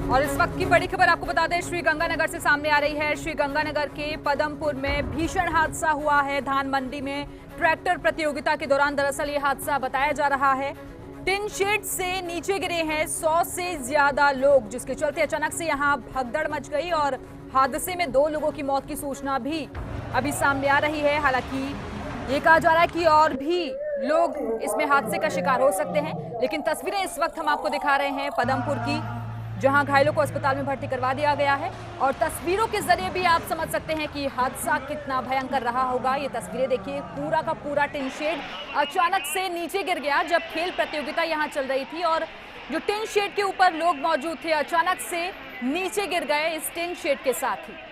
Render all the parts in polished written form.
और इस वक्त की बड़ी खबर आपको बता दें, श्रीगंगानगर से सामने आ रही है। श्रीगंगानगर के पदमपुर में भीषण हादसा हुआ है। धान मंडी में ट्रैक्टर प्रतियोगिता के दौरान दरअसल ये हादसा बताया जा रहा है। टिन शेड से नीचे गिरे हैं 100 से ज्यादा लोग, जिसके चलते अचानक से यहाँ भगदड़ मच गई और हादसे में 2 लोगों की मौत की सूचना भी अभी सामने आ रही है। हालांकि ये कहा जा रहा है कि और भी लोग इसमें हादसे का शिकार हो सकते हैं, लेकिन तस्वीरें इस वक्त हम आपको दिखा रहे हैं पदमपुर की, जहां घायलों को अस्पताल में भर्ती करवा दिया गया है। और तस्वीरों के जरिए भी आप समझ सकते हैं कि हादसा कितना भयंकर रहा होगा। ये तस्वीरें देखिए, पूरा का पूरा टिन शेड अचानक से नीचे गिर गया जब खेल प्रतियोगिता यहां चल रही थी, और जो टिन शेड के ऊपर लोग मौजूद थे अचानक से नीचे गिर गए इस टिन शेड के साथ ही।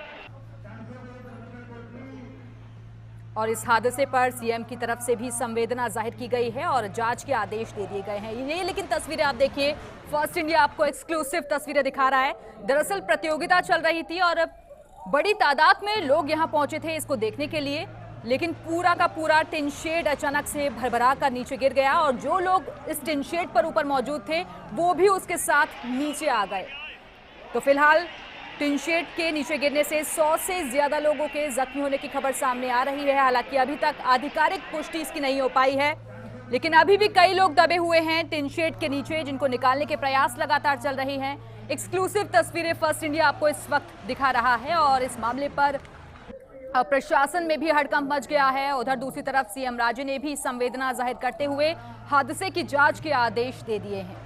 और इस हादसे पर सीएम की तरफ से भी संवेदना जाहिर की गई है और जांच के आदेश दे दिए गए हैं। ये लेकिन तस्वीरें आप देखिए, फर्स्ट इंडिया आपको एक्सक्लूसिव तस्वीरें दिखा रहा है। दरअसल प्रतियोगिता चल रही थी और बड़ी तादाद में लोग यहां पहुंचे थे इसको देखने के लिए, लेकिन पूरा का पूरा टिन शेड अचानक से भरभरा कर नीचे गिर गया और जो लोग इस टिन शेड पर ऊपर मौजूद थे वो भी उसके साथ नीचे आ गए। तो फिलहाल टिन शेड के नीचे गिरने से 100 से ज्यादा लोगों के जख्मी होने की खबर सामने आ रही है। हालांकि अभी तक आधिकारिक पुष्टि इसकी नहीं हो पाई है, लेकिन अभी भी कई लोग दबे हुए हैं टिन शेड के नीचे, जिनको निकालने के प्रयास लगातार चल रहे हैं। एक्सक्लूसिव तस्वीरें फर्स्ट इंडिया आपको इस वक्त दिखा रहा है और इस मामले पर प्रशासन में भी हड़कंप मच गया है। उधर दूसरी तरफ सीएम राजे ने भी संवेदना जाहिर करते हुए हादसे की जांच के आदेश दे दिए हैं।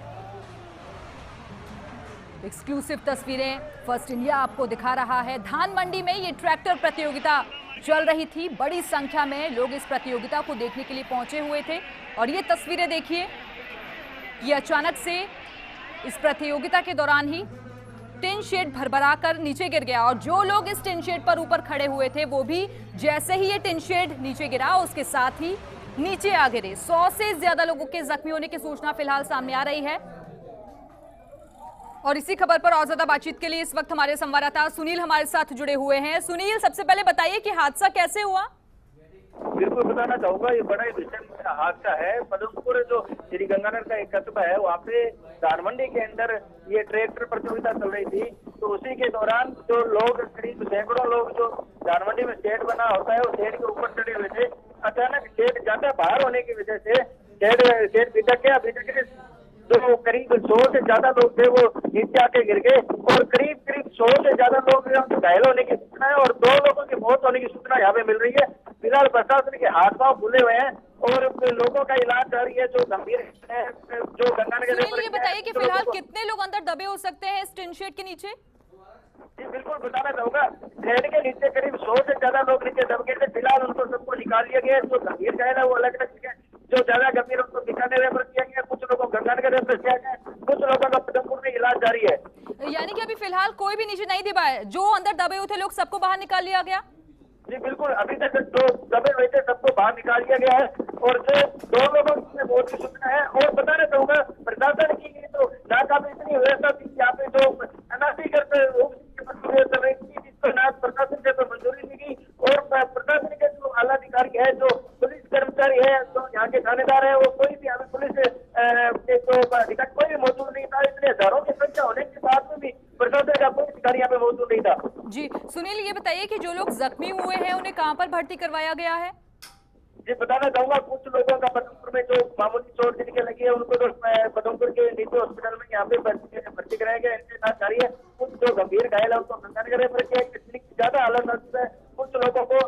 एक्सक्लूसिव तस्वीरें फर्स्ट इंडिया आपको दिखा रहा है। धान मंडी में ये ट्रैक्टर प्रतियोगिता चल रही थी। बड़ी संख्या में लोग इस प्रतियोगिता को देखने के लिए पहुंचे हुए थे और ये तस्वीरें देखिए, ये अचानक से इस प्रतियोगिता के दौरान ही टिन शेड भरभरा कर नीचे गिर गया और जो लोग इस टिन शेड पर ऊपर खड़े हुए थे वो भी जैसे ही ये टिन शेड नीचे गिरा उसके साथ ही नीचे आ गिरे। 100 से ज्यादा लोगों के जख्मी होने की सूचना फिलहाल सामने आ रही है। और इसी खबर पर और ज्यादा बातचीत के लिए इस वक्त हमारे संवाददाता सुनील हमारे साथ जुड़े हुए हैं। सुनील, सबसे पहले बताइए कि हादसा कैसे हुआ? बिल्कुल बताना चाहूंगा, ये बड़ा ही भीषण हादसा है। पदमपुर जो श्रीगंगानगर का एक कस्बा है, वहाँ पे धान मंडी के अंदर ये ट्रैक्टर प्रतियोगिता चल रही थी। तो उसी के दौरान जो लोग, करीब सैकड़ों लोग, जो धान मंडी में शेड बना होता है, वो शेड के ऊपर चढ़े हुए थे। अचानक शेड ज्यादा बाहर होने की वजह से शेड बिटक गया। जो करीब 100 से ज्यादा लोग थे वो नीचे आके गिर गए और करीब 100 से ज्यादा लोग घायल होने की सूचना है और 2 लोगों की मौत होने की सूचना यहाँ पे मिल रही है। फिलहाल प्रशासन के हाथ पांव फूले हुए हैं और लोगों का इलाज जारी है जो गंभीर है। जो गंगानगर, ये बताइए कि फिलहाल कितने लोग अंदर दबे हो सकते हैं इस टिन शेड के नीचे? जी बिल्कुल बताना चाहूंगा, शेड के नीचे करीब 100 से ज्यादा लोग नीचे दब गए थे। फिलहाल उनको सबको निकाल लिया गया। जो गंभीर घायल है वो अलग अलग, जो ज्यादा गंभीर उनको बीकानेर रेफर किया गया, कुछ लोगों को गंगानगर रेफर किया गया, कुछ लोगों का पदमपुर में इलाज जारी है। यानी कि अभी फिलहाल कोई भी नीचे नहीं दबा है, जो अंदर दबे हुए थे लोग सबको बाहर निकाल लिया गया? जी बिल्कुल, अभी तक जो दबे हुए थे सबको बाहर निकाल लिया गया है और जो 2 लोगों की मौत की सूचना है। और बताना चाहूंगा, प्रशासन की तो नाकाबी इतनी व्यवस्था थी, यहाँ पे जो अनासी करते प्रशासन से तो मंजूरी नहीं की और प्रशासन के जो आला अधिकारी है, जो पुलिस कर्मचारी है, जो यहाँ के थानेदार है, वो कोई भी हमें पुलिस तो अधिकारी कोई भी मौजूद नहीं था। इसलिए हजारों की संख्या होने के बाद में भी प्रशासन का कोई अधिकारी यहाँ पे मौजूद नहीं था। जी सुनील, ये बताइए कि जो लोग जख्मी हुए हैं उन्हें कहां पर भर्ती करवाया गया है? जी बताना चाहूंगा, कुछ लोगों का पदमपुर में जो मामूली चोट जिनके लगी है उनको तो पदमपुर के निजी हॉस्पिटल में यहाँ पे भर्ती कराया गया। इनके साथ जारी है। कुछ जो गंभीर घायल है उनको गंगानगर रेफर किया गया, जितनी ज्यादा हालत नाजुक है। कुछ लोगों को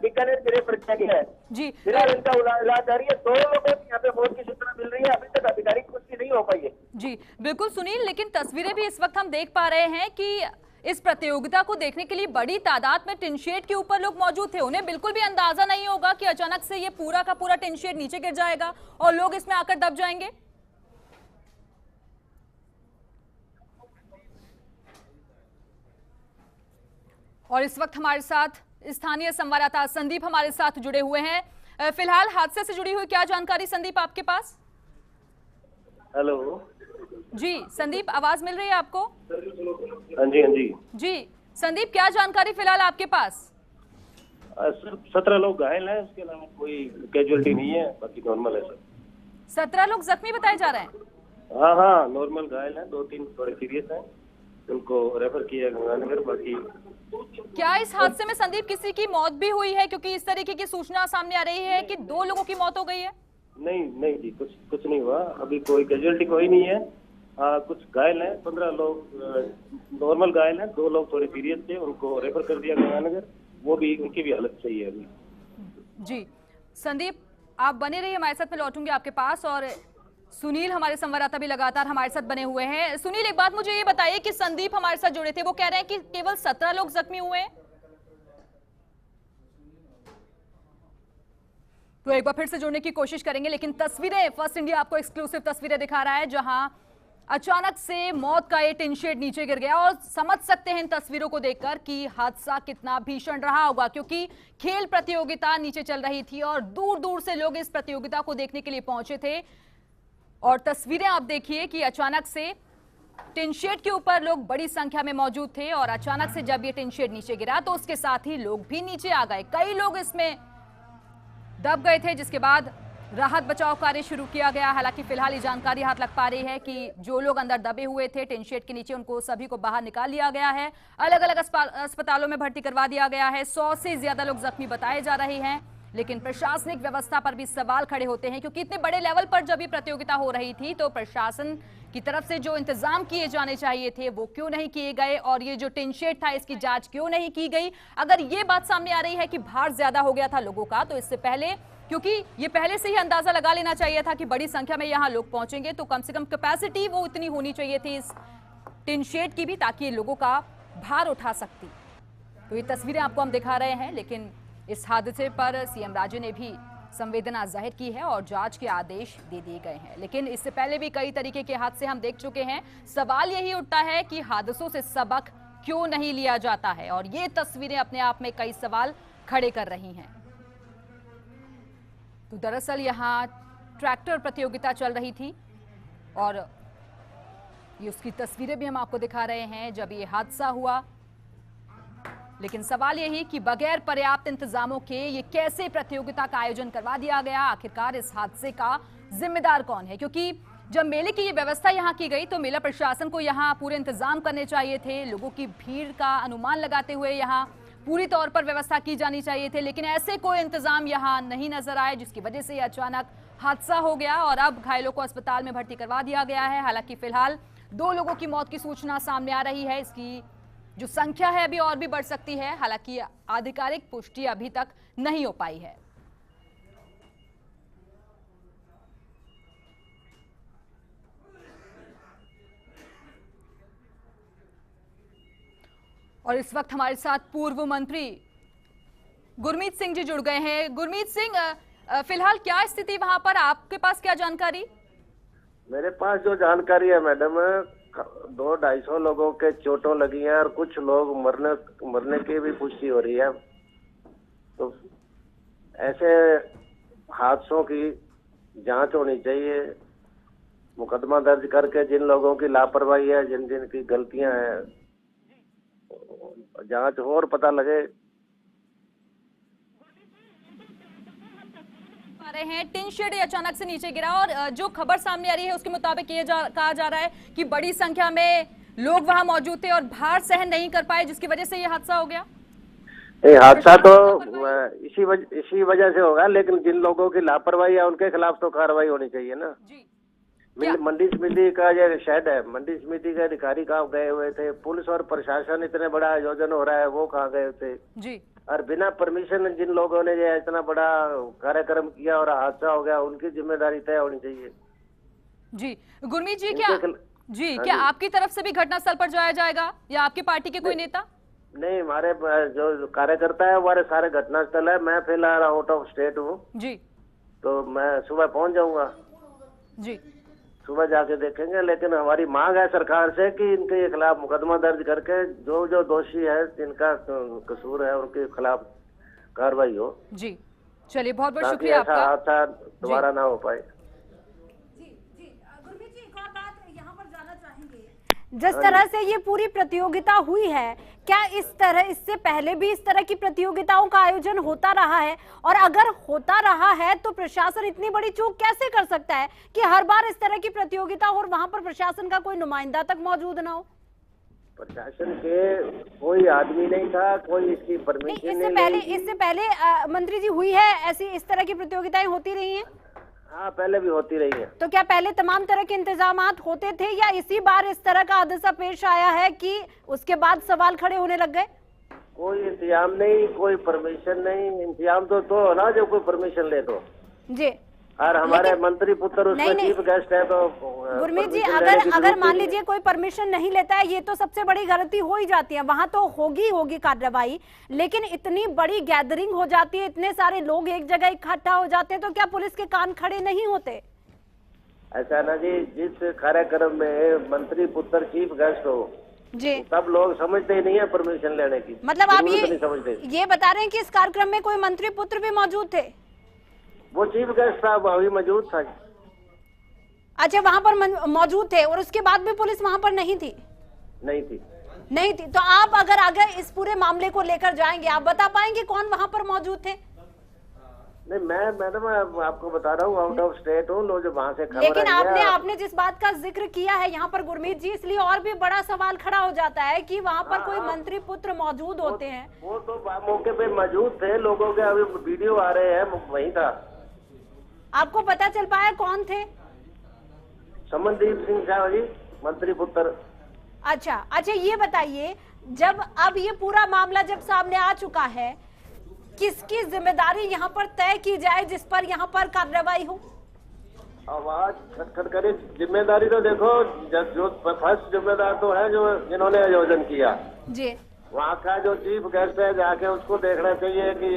बीकानेर रेफर किया गया है। जी फिलहाल इनका इलाज जारी है। 2 लोगों की यहाँ पे मौत की सूचना मिल रही है। अभी तक आधिकारिक पुष्टि नहीं हो पाई है। जी बिल्कुल सुनील, लेकिन तस्वीरें भी इस वक्त हम देख पा रहे हैं कि इस प्रतियोगिता को देखने के लिए बड़ी तादाद में टिन शेड के ऊपर लोग मौजूद थे। उन्हें बिल्कुल भी अंदाजा नहीं होगा कि अचानक से ये पूरा का पूरा टिन शेड नीचे गिर जाएगा और लोग इसमें आकर दब जाएंगे। और इस वक्त हमारे साथ स्थानीय संवाददाता संदीप हमारे साथ जुड़े हुए हैं। फिलहाल हादसे से जुड़ी हुई क्या जानकारी संदीप आपके पास? हेलो जी संदीप, आवाज मिल रही है आपको? हाँ जी, हाँ जी। जी संदीप, क्या जानकारी फिलहाल आपके पास? सिर्फ 17 लोग घायल हैं, उसके अलावा कोई कैजुअलिटी नहीं है, बाकी नॉर्मल है सर। 17 लोग जख्मी बताए जा रहे हैं। हाँ हाँ, नॉर्मल घायल हैं, 2-3 थोड़े सीरियस हैं, उनको रेफर किया गंगानगर। बाकी क्या इस हादसे में संदीप किसी की मौत भी हुई है? क्योंकि इस तरीके की सूचना सामने आ रही है कि 2 लोगों की मौत हो गई है। नहीं नहीं जी, कुछ नहीं हुआ, अभी कोई कैजुअलिटी कोई नहीं है। कुछ घायल हैं, 15 लोग नॉर्मल घायल हैं, 2 लोग थोड़े सीरियस थे, उनको रेफर कर दिया गंगानगर। वो भी, उनकी भी हालत सही है अभी। जी संदीप, आप बने रहिए, हमारे साथ में लौटूंगे आपके पास। और सुनील हमारे संवाददाता भी लगातार हमारे साथ बने हुए हैं। सुनील, एक बात मुझे ये बताइए कि संदीप हमारे साथ जुड़े थे, वो कह रहे हैं कि केवल 17 लोग जख्मी हुए हैं। तो एक बार फिर से जुड़ने की कोशिश करेंगे, लेकिन तस्वीरें फर्स्ट इंडिया आपको एक्सक्लूसिव तस्वीरें दिखा रहा है, जहां अचानक से मौत का ये टिन शेड नीचे गिर गया। और समझ सकते हैं इन तस्वीरों को देखकर कि हादसा कितना भीषण रहा होगा, क्योंकि खेल प्रतियोगिता नीचे चल रही थी और दूर दूर से लोग इस प्रतियोगिता को देखने के लिए पहुंचे थे। और तस्वीरें आप देखिए कि अचानक से टिन शेड के ऊपर लोग बड़ी संख्या में मौजूद थे और अचानक से जब ये टिन शेड नीचे गिरा तो उसके साथ ही लोग भी नीचे आ गए। कई लोग इसमें दब गए थे, जिसके बाद राहत बचाव कार्य शुरू किया गया। हालांकि फिलहाल ये जानकारी हाथ लग पा रही है कि जो लोग अंदर दबे हुए थे टिन शेड के नीचे, उनको सभी को बाहर निकाल लिया गया है, अलग अलग अस्पतालों में भर्ती करवा दिया गया है। 100 से ज्यादा लोग जख्मी बताए जा रहे हैं, लेकिन प्रशासनिक व्यवस्था पर भी सवाल खड़े होते हैं, क्योंकि इतने बड़े लेवल पर जब ये प्रतियोगिता हो रही थी तो प्रशासन की तरफ से जो इंतजाम किए जाने चाहिए थे वो क्यों नहीं किए गए, और ये जो टिन शेड था इसकी जांच क्यों नहीं की गई। अगर ये बात सामने आ रही है कि भार ज्यादा हो गया था लोगों का, तो इससे पहले, क्योंकि ये पहले से ही अंदाजा लगा लेना चाहिए था कि बड़ी संख्या में यहाँ लोग पहुंचेंगे, तो कम से कम कैपेसिटी वो इतनी होनी चाहिए थी इस टिन शेड की भी, ताकि ये लोगों का भार उठा सकती। तो ये तस्वीरें आपको हम दिखा रहे हैं, लेकिन इस हादसे पर सीएम राज्य ने भी संवेदना जाहिर की है और जांच के आदेश दे दिए गए हैं। लेकिन इससे पहले भी कई तरीके के हादसे हम देख चुके हैं। सवाल यही उठता है कि हादसों से सबक क्यों नहीं लिया जाता है, और ये तस्वीरें अपने आप में कई सवाल खड़े कर रही हैं। तो दरअसल यहाँ ट्रैक्टर प्रतियोगिता चल रही थी और ये उसकी तस्वीरें भी हम आपको दिखा रहे हैं जब ये हादसा हुआ। लेकिन सवाल यही कि बगैर पर्याप्त इंतजामों के ये कैसे प्रतियोगिता का आयोजन करवा दिया गया, आखिरकार इस हादसे का जिम्मेदार कौन है? क्योंकि जब मेले की ये व्यवस्था यहाँ की गई तो मेला प्रशासन को यहाँ पूरे इंतजाम करने चाहिए थे, लोगों की भीड़ का अनुमान लगाते हुए यहाँ पूरी तौर पर व्यवस्था की जानी चाहिए थे, लेकिन ऐसे कोई इंतजाम यहाँ नहीं नजर आए, जिसकी वजह से अचानक हादसा हो गया और अब घायलों को अस्पताल में भर्ती करवा दिया गया है। हालांकि फिलहाल 2 लोगों की मौत की सूचना सामने आ रही है, इसकी जो संख्या है अभी और भी बढ़ सकती है। हालांकि आधिकारिक पुष्टि अभी तक नहीं हो पाई है। और इस वक्त हमारे साथ पूर्व मंत्री गुरमीत सिंह जी जुड़ गए हैं। गुरमीत सिंह, फिलहाल क्या स्थिति वहां पर, आपके पास क्या जानकारी? मेरे पास जो जानकारी है मैडम, 200-250 लोगों के चोटों लगी हैं और कुछ लोग मरने की भी पुष्टि हो रही है। तो ऐसे हादसों की जांच होनी चाहिए, मुकदमा दर्ज करके जिन लोगों की लापरवाही है, जिन जिन की गलतियां हैं, जांच हो और पता लगे। रहे हैं टिन शेड अचानक से नीचे गिरा और जो खबर सामने आ रही है उसके मुताबिक कहा जा रहा है कि बड़ी संख्या में लोग वहां मौजूद थे और भार सहन नहीं कर पाए, जिसकी वजह से यह हादसा हो गया। हादसा तो इसी वजह से होगा, लेकिन जिन लोगों की लापरवाही है उनके खिलाफ तो कार्रवाई होनी चाहिए ना जी। मंडी समिति का ये शेड है, मंडी समिति के अधिकारी कहाँ गए हुए थे? पुलिस और प्रशासन, इतने बड़ा आयोजन हो रहा है, वो कहाँ गए थे जी? और बिना परमिशन जिन लोगों ने ये इतना बड़ा कार्यक्रम किया और हादसा हो गया, उनकी जिम्मेदारी तय होनी चाहिए। जी गुरमीत जी, क्या आपकी तरफ से भी घटनास्थल पर जाया जाएगा या आपकी पार्टी के कोई नेता? नहीं, हमारे जो कार्यकर्ता है हमारे सारे घटनास्थल है। मैं फिलहाल आउट ऑफ स्टेट हूँ जी, तो मैं सुबह पहुँच जाऊंगा जी, सुबह जाके देखेंगे। लेकिन हमारी मांग है सरकार से कि इनके खिलाफ मुकदमा दर्ज करके जो दोषी है, जिनका कसूर है, उनके खिलाफ कार्रवाई हो। जी चलिए, बहुत बहुत शुक्रिया आपका। हादसा दोबारा ना हो पाए। जी गुरमीत जी, एक और बात यहाँ पर जानना चाहेंगे जिस तरह से ये पूरी प्रतियोगिता हुई है, क्या इससे पहले भी इस तरह की प्रतियोगिताओं का आयोजन होता रहा है? और अगर होता रहा है तो प्रशासन इतनी बड़ी चूक कैसे कर सकता है कि हर बार इस तरह की प्रतियोगिता हो और वहां पर प्रशासन का कोई नुमाइंदा तक मौजूद ना हो? प्रशासन के कोई आदमी नहीं था, कोई इसकी परमिशन नहीं। इससे पहले मंत्री जी हुई है ऐसी इस तरह की प्रतियोगिताएं होती रही हैं? हाँ, पहले भी होती रही है। तो क्या पहले तमाम तरह के इंतजामात होते थे या इसी बार इस तरह का हादसा पेश आया है कि उसके बाद सवाल खड़े होने लग गए? कोई इंतजाम नहीं, कोई परमिशन नहीं। इंतजाम तो हो ना जब कोई परमिशन ले तो जी। और हमारे मंत्री पुत्र उसमें चीफ गेस्ट है, तो गुरमीत जी अगर मान लीजिए कोई परमिशन नहीं लेता है, ये तो सबसे बड़ी गलती हो ही जाती है, वहां तो होगी कार्रवाई, लेकिन इतनी बड़ी गैदरिंग हो जाती है, इतने सारे लोग एक जगह इकट्ठा हो जाते हैं, तो क्या पुलिस के कान खड़े नहीं होते? ऐसा ना जी, जिस कार्यक्रम में मंत्री पुत्र चीफ गेस्ट हो जी, सब लोग समझते ही नहीं है परमिशन लेने की। मतलब आप ये बता रहे हैं कि इस कार्यक्रम में कोई मंत्री पुत्र भी मौजूद थे? वो चीफ गेस्ट था, वही मौजूद था। अच्छा, वहां पर मौजूद थे और उसके बाद भी पुलिस वहां पर नहीं थी? नहीं थी। तो आप अगर इस पूरे मामले को लेकर जाएंगे, आप बता पाएंगे कौन वहां पर मौजूद थे? नहीं, मैं मैडम आपको बता रहा हूँ, आउट ऑफ स्टेट हूँ, लोग जो वहाँ से खबर लेकिन आपने जिस बात का जिक्र किया है यहाँ पर गुरमीत जी, इसलिए और भी बड़ा सवाल खड़ा हो जाता है कि वहाँ पर कोई मंत्री पुत्र मौजूद होते हैं। वो तो मौके पे मौजूद थे, लोगों के अभी वीडियो आ रहे हैं, वही था। आपको पता चल पाया कौन थे? समनदीप सिंह शाह जी, मंत्री पुत्र। अच्छा, ये बताइए, जब अब ये पूरा मामला जब सामने आ चुका है, किसकी जिम्मेदारी यहाँ पर तय की जाए जिस पर यहाँ पर कार्रवाई हो? आवाज खटखट करे। जिम्मेदारी तो देखो, जो फर्स्ट जिम्मेदार तो है जो जिन्होंने आयोजन किया जी, वहाँ का जो चीफ गेस्ट है, जाके उसको देखना चाहिए कि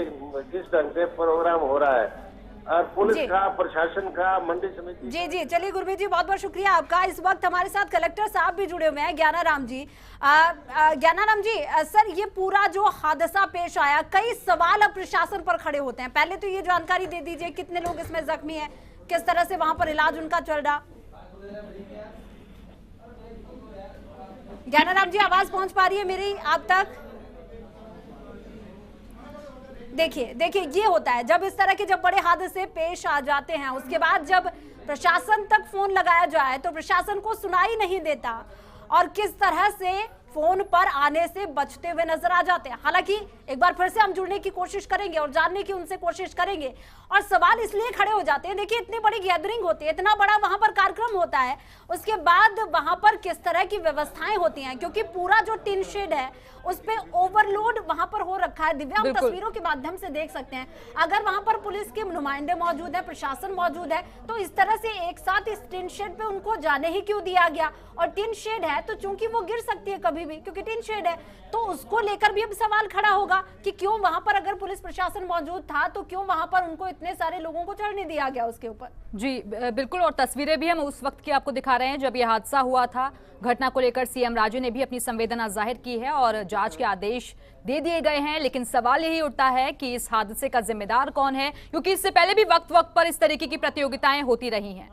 किस ढंग से प्रोग्राम हो रहा है, और पुलिस का, प्रशासन का, मंडी समिति। जी। चलिए गुरमीत जी, बहुत बहुत शुक्रिया आपका। इस वक्त हमारे साथ कलेक्टर साहब भी जुड़े हुए हैं, ज्ञानाराम जी। ज्ञानाराम जी, सर ये पूरा जो हादसा पेश आया, कई सवाल अब प्रशासन पर खड़े होते हैं। पहले तो ये जानकारी दे दीजिए, कितने लोग इसमें जख्मी हैं, किस तरह से वहां पर इलाज उनका चल रहा? ज्ञानाराम जी, आवाज पहुंच पा रही है मेरी आप तक? देखिए ये होता है जब इस तरह के जब बड़े हादसे पेश आ जाते हैं, उसके बाद जब प्रशासन तक फोन लगाया जाए तो प्रशासन को सुनाई नहीं देता और किस तरह से फोन पर आने से बचते हुए नजर आ जाते हैं। हालांकि एक बार फिर से हम जुड़ने की कोशिश करेंगे और जानने की उनसे कोशिश करेंगे, और सवाल इसलिए खड़े हो जाते हैं, देखिए इतनी बड़ी गैदरिंग होती है, इतना बड़ा वहां पर कार्यक्रम होता है, उसके बाद वहां पर किस तरह की व्यवस्थाएं होती हैं, क्योंकि पूरा जो टिन शेड है उस पे ओवरलोड वहां पर हो रखा है। दिव्या, हम तस्वीरों के माध्यम से देख सकते हैं, अगर वहां पर पुलिस के नुमाइंदे मौजूद है, प्रशासन मौजूद है, तो इस तरह से एक साथ इस टिन शेड पे उनको जाने ही क्यों दिया गया? और टिन शेड है तो चूंकि वो गिर सकती है कभी भी, क्योंकि टिन शेड है, तो उसको लेकर भी अब सवाल खड़ा होगा कि क्यों वहां पर अगर पुलिस प्रशासन मौजूद था तो क्यों वहां पर उनको इतने सारे लोगों को चढ़ने दिया गया उसके ऊपर? जी बिल्कुल, और तस्वीरें भी हम उस वक्त की आपको दिखा रहे हैं जब ये हादसा हुआ था। घटना को लेकर सीएम राजू ने भी अपनी संवेदना जाहिर की है और जांच के आदेश दे दिए गए हैं, लेकिन सवाल यही उठता है कि इस हादसे का जिम्मेदार कौन है, क्योंकि इससे पहले भी वक्त वक्त पर इस तरीके की प्रतियोगिताएं होती रही हैं।